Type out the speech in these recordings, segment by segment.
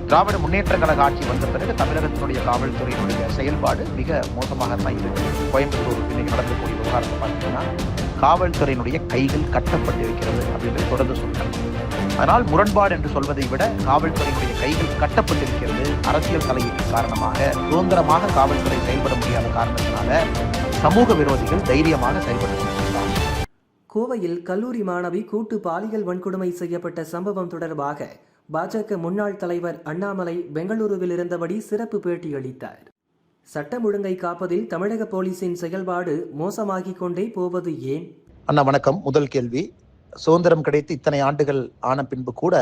திராவிட முன்னேற்ற கழக ஆட்சி வந்த பிறகு தமிழகத்தினுடைய காவல்துறையினுடைய செயல்பாடு மிக மோசமாகத்தான் இருக்கு. கோயம்புத்தூர் இன்னைக்கு நடக்கக்கூடிய விவகாரத்தை பார்த்தீங்கன்னா காவல்துறையினுடைய கைகள் கட்டப்பட்டிருக்கிறது அப்படின்றது தொடர்ந்து சொல்றாங்க. ஆனால் முரண்பாடு என்று சொல்வதை விட காவல்துறையினுடைய கைகள் கட்டப்பட்டிருக்கிறது. அரசியல் தலையீட்டு காரணமாக சுதந்திரமாக காவல்துறை செயல்பட முடியாத காரணத்தினால சமூக விரோதிகள் தைரியமாக செயல்பட்டு கொண்டிருக்கிறார்கள். கோவையில் கல்லூரி மாணவி கூட்டு பாலியல் வன்கொடுமை செய்யப்பட்ட சம்பவம் தொடர்பாக பாஜக முன்னாள் தலைவர் அண்ணாமலை பெங்களூருவில் இருந்தபடி சிறப்பு பேட்டி அளித்தார். சட்டம் ஒழுங்கை காப்பதில் தமிழக போலீசின் செயல்பாடு மோசமாகிக் கொண்டே போவது ஏன்? அண்ணா வணக்கம். முதல் கேள்வி, சுதந்திரம் கிடைத்து இத்தனை ஆண்டுகள் ஆன பின்பு கூட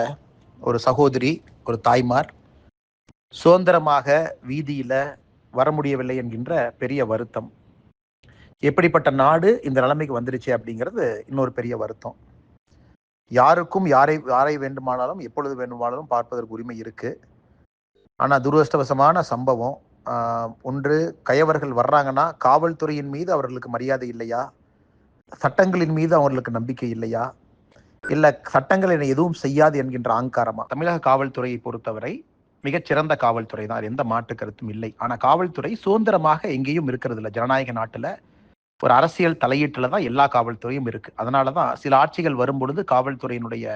ஒரு சகோதரி, ஒரு தாய்மார் சுதந்திரமாக வீதியில வர முடியவில்லை என்கின்ற பெரிய வருத்தம். எப்படிப்பட்ட நாடு இந்த நிலைமைக்கு வந்துருச்சு அப்படிங்கிறது இன்னொரு பெரிய வருத்தம். யாருக்கும் யாரை வேண்டுமானாலும் எப்பொழுது வேண்டுமானாலும் பார்ப்பதற்கு உரிமை இருக்கு. ஆனா துரதிருஷ்டவசமான சம்பவம். ஒன்று, கயவர்கள் வர்றாங்கன்னா காவல்துறையின் மீது அவர்களுக்கு மரியாதை இல்லையா, சட்டங்களின் மீது அவர்களுக்கு நம்பிக்கை இல்லையா, இல்ல சட்டங்கள் என்னை எதுவும் செய்யாது என்கின்ற ஆங்காரமா? தமிழக காவல்துறையை பொறுத்தவரை மிகச்சிறந்த காவல்துறை தான், எந்த மாற்று கருத்தும் இல்லை. ஆனா காவல்துறை சுதந்திரமாக எங்கேயும் இருக்கிறது இல்லை. ஜனநாயக நாட்டுல ஒரு அரசியல் தலையீட்டுல தான் எல்லா காவல்துறையும் இருக்கு. அதனாலதான் சில ஆட்சிகள் வரும்பொழுது காவல்துறையினுடைய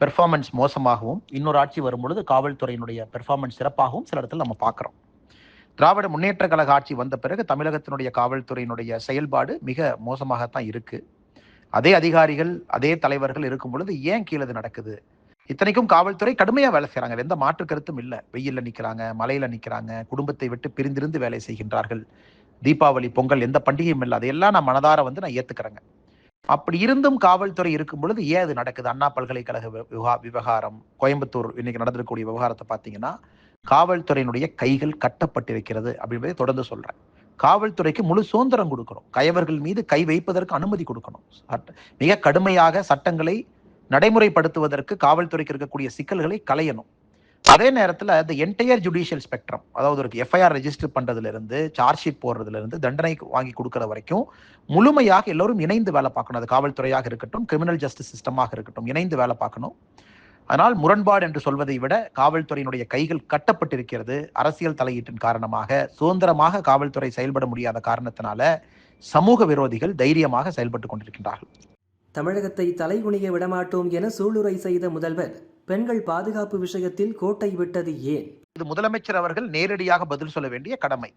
பெர்ஃபார்மன்ஸ் மோசமாகவும், இன்னொரு ஆட்சி வரும்பொழுது காவல்துறையினுடைய பெர்ஃபார்மன்ஸ் சிறப்பாகவும் சில இடத்துல நம்ம பார்க்கிறோம். திராவிட முன்னேற்ற கழக ஆட்சி வந்த பிறகு தமிழகத்தினுடைய காவல்துறையினுடைய செயல்பாடு மிக மோசமாகத்தான் இருக்கு. அதே அதிகாரிகள், அதே தலைவர்கள் இருக்கும் பொழுது ஏன் கீழே நடக்குது? இத்தனைக்கும் காவல்துறை கடுமையா வேலை செய்யறாங்க, எந்த மாற்று கருத்தும் இல்லை. வெயில்ல நிக்கிறாங்க, மலையில நிக்கிறாங்க, குடும்பத்தை விட்டு பிரிந்திருந்து வேலை செய்கின்றார்கள். தீபாவளி, பொங்கல், எந்த பண்டிகையும் இல்லை. அதையெல்லாம் நான் மனதார நான் ஏத்துக்கிறேங்க. அப்படி இருந்தும் காவல்துறை இருக்கும் பொழுது ஏன் அது நடக்குது? அண்ணா பல்கலைக்கழக விவகாரம், கோயம்புத்தூர் இன்னைக்கு நடந்திருக்கக்கூடிய விவகாரத்தை பார்த்தீங்கன்னா காவல்துறையினுடைய கைகள் கட்டப்பட்டிருக்கிறது அப்படின்றதை தொடர்ந்து சொல்றேன். காவல்துறைக்கு முழு சுதந்திரம் கொடுக்கணும். கயவர்கள் மீது கை வைப்பதற்கு அனுமதி கொடுக்கணும். மிக கடுமையாக சட்டங்களை நடைமுறைப்படுத்துவதற்கு காவல்துறைக்கு இருக்கக்கூடிய சிக்கல்களை களையணும். அதே நேரத்தில் இந்த என்டையர் ஜுடிஷியல் ஸ்பெக்ட்ரம், அதாவது ஒரு எஃப்ஐஆர் ரெஜிஸ்டர் பண்றதுல இருந்து, சார்ஜ் ஷீட் போடுறதுல இருந்து, தண்டனை வாங்கி கொடுக்கற வரைக்கும் முழுமையாக எல்லோரும் இணைந்து வேலை பார்க்கணும். அது காவல்துறையாக இருக்கட்டும், கிரிமினல் ஜஸ்டிஸ் சிஸ்டமாக இருக்கட்டும், இணைந்து வேலை பார்க்கணும். அதனால் முரண்பாடு என்று சொல்வதை விட காவல்துறையினுடைய கைகள் கட்டப்பட்டிருக்கிறது. அரசியல் தலையீட்டின் காரணமாக சுதந்திரமாக காவல்துறை செயல்பட முடியாத காரணத்தினால சமூக விரோதிகள் தைரியமாக செயல்பட்டு கொண்டிருக்கின்றார்கள். தமிழகத்தை தலைகுனிய விடமாட்டோம் என சூளுரை செய்த முதல்வர் பெண்கள் பாதுகாப்பு விஷயத்தில் கோட்டை விட்டது ஏன்? இது முதலமைச்சர் அவர்கள் நேரடியாக பதில் சொல்ல வேண்டிய கடமை.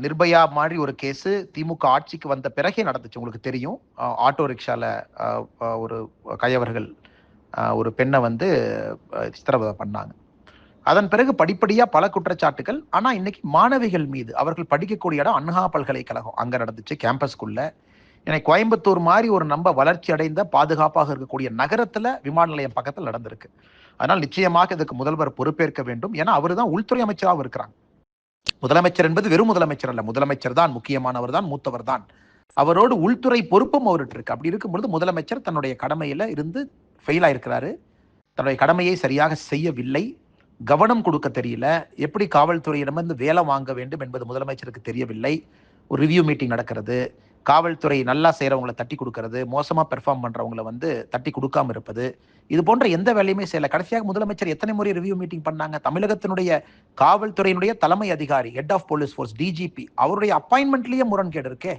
நிர்பயா மாதிரி ஒரு கேஸ் திமுக ஆட்சிக்கு வந்த பிறகே நடந்துச்சு. உங்களுக்கு தெரியும், ஆட்டோ ரிக்ஷால ஒரு கயவர்கள் ஒரு பெண்ணை சித்திரவதை பண்ணாங்க. அதன் பிறகு படிப்படியா பல குற்றச்சாட்டுகள். ஆனா இன்னைக்கு மாணவிகள் மீது, அவர்கள் படிக்கக்கூடிய இடம் அண்ணா பல்கலைக்கழகம், அங்க நடந்துச்சு கேம்பஸ்குள்ள. எனக்கு கோயம்புத்தூர் மாதிரி ஒரு வளர்ச்சி அடைந்த பாதுகாப்பாக இருக்கக்கூடிய நகரத்துல விமான நிலையம் பக்கத்தில் நடந்திருக்கு. அதனால் நிச்சயமாக இதுக்கு முதல்வர் பொறுப்பேற்க வேண்டும். ஏன்னா அவரு தான் உள்துறை அமைச்சராகவும் இருக்கிறாங்க. முதலமைச்சர் என்பது வெறும் முதலமைச்சர் அல்ல, முதலமைச்சர் தான், முக்கியமானவர் தான், மூத்தவர் தான். அவரோடு உள்துறை பொறுப்பும் அவர்கிட்ட இருக்கு. அப்படி இருக்கும்பொழுது முதலமைச்சர் தன்னுடைய கடமையில இருந்து ஃபெயில் ஆயிருக்கிறாரு. தன்னுடைய கடமையை சரியாக செய்யவில்லை. கவனம் கொடுக்க தெரியல. எப்படி காவல்துறையிடமிருந்து வேலை வாங்க வேண்டும் என்பது முதலமைச்சருக்கு தெரியவில்லை. ஒரு ரிவ்யூ மீட்டிங் நடக்கிறது, காவல்துறை நல்லா செய்யறவங்களை தட்டி கொடுக்கறது, மோசமா பெர்ஃபார்ம் பண்றவங்களை தட்டி கொடுக்காம இருப்பது, இது போன்ற எந்த வேலையுமே செய்யல. கடைசியாக முதலமைச்சர் எத்தனை முறை ரிவ்யூ மீட்டிங் பண்ணாங்க? தமிழகத்தினுடைய காவல்துறையினுடைய தலைமை அதிகாரி, head of police force, DGP, அவருடைய அப்பாயின்மெண்ட்லயே முரண்கேடு இருக்கே.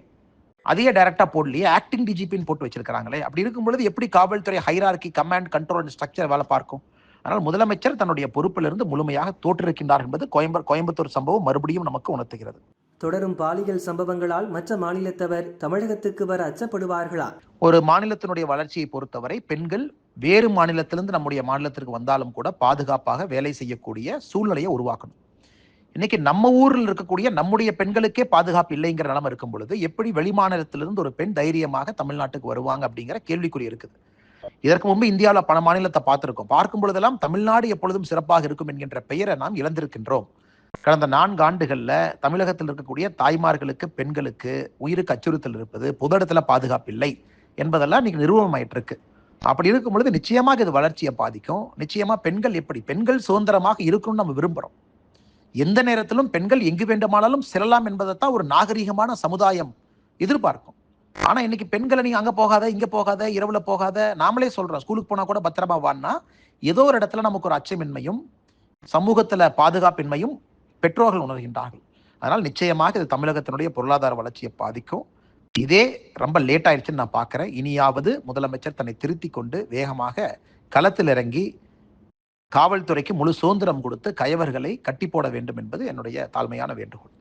அதையே டைரக்டா போடலையே, ஆக்டிங் டிஜிபின்னு போட்டு வச்சிருக்காங்களே. அப்படி இருக்கும் பொழுது எப்படி காவல்துறை ஹைரார்கி, கமாண்ட், கண்ட்ரோல் ஸ்ட்ரக்சர் வேலை பார்க்கும்? ஆனால் முதலமைச்சர் தன்னுடைய பொறுப்பிலிருந்து முழுமையாக தோற்றிருக்கின்றார் என்பது கோயம்புத்தூர் சம்பவம் மறுபடியும் நமக்கு உணர்த்துகிறது. தொடரும் பாலியல் சம்பவங்களால் மற்ற மாநிலத்தவர் தமிழகத்துக்கு வர அச்சப்படுவார்களா? ஒரு மாநிலத்தினுடைய வளர்ச்சியை பொறுத்தவரை பெண்கள் வேறு மாநிலத்திலிருந்து நம்முடைய மாநிலத்திற்கு வந்தாலும் கூட பாதுகாப்பாக வேலை செய்யக்கூடிய சூழ்நிலையை உருவாக்கணும். இன்னைக்கு நம்ம ஊரில் இருக்கக்கூடிய நம்முடைய பெண்களுக்கே பாதுகாப்பு இல்லைங்கிற நிலைமை இருக்கும் பொழுது எப்படி வெளிமாநிலத்திலிருந்து ஒரு பெண் தைரியமாக தமிழ்நாட்டுக்கு வருவாங்க அப்படிங்கிற கேள்விக்குறி இருக்குது. இதற்கு முன்பு இந்தியாவில் பல மாநிலத்தை பார்த்திருக்கோம். பார்க்கும் பொழுதெல்லாம் தமிழ்நாடு எப்பொழுதும் சிறப்பாக இருக்கும் என்கின்ற பெயரை நாம் இழந்திருக்கின்றோம். கடந்த 4 ஆண்டுகள்ல தமிழகத்தில் இருக்கக்கூடிய தாய்மார்களுக்கு, பெண்களுக்கு உயிருக்கு அச்சுறுத்தல் இருப்பது, பொது இடத்துல பாதுகாப்பு இல்லை என்பதெல்லாம் இன்னைக்கு நிரூபணமாயிட்டு இருக்கு. அப்படி இருக்கும் பொழுது நிச்சயமாக இது வளர்ச்சியை பாதிக்கும். நிச்சயமா பெண்கள் சுதந்திரமாக இருக்கணும்னு நம்ம விரும்புறோம். எந்த நேரத்திலும் பெண்கள் எங்கு வேண்டுமானாலும் செல்லலாம் என்பதைத்தான் ஒரு நாகரீகமான சமுதாயம் எதிர்பார்க்கும். ஆனா இன்னைக்கு பெண்களை நீங்க அங்க போகாத, இங்க போகாத, இரவுல போகாத, நாமளே சொல்றோம் ஸ்கூலுக்கு போனா கூட பத்திரமா வான்னா ஏதோ ஒரு இடத்துல நமக்கு ஒரு அச்சமின்மையும், சமூகத்துல பாதுகாப்பின்மையும் பெற்றோர்கள் உணர்கின்றார்கள். அதனால் நிச்சயமாக இது தமிழகத்தினுடைய பொருளாதார வளர்ச்சியை பாதிக்கும். இதே ரொம்ப லேட் ஆயிடுச்சுன்னு நான் பார்க்கிறேன். இனியாவது முதலமைச்சர் தன்னை திருத்தி கொண்டு வேகமாக களத்தில் இறங்கி காவல்துறைக்கு முழு சுதந்திரம் கொடுத்து கயவர்களை கட்டி போட வேண்டும் என்பது என்னுடைய தாழ்மையான வேண்டுகோள்.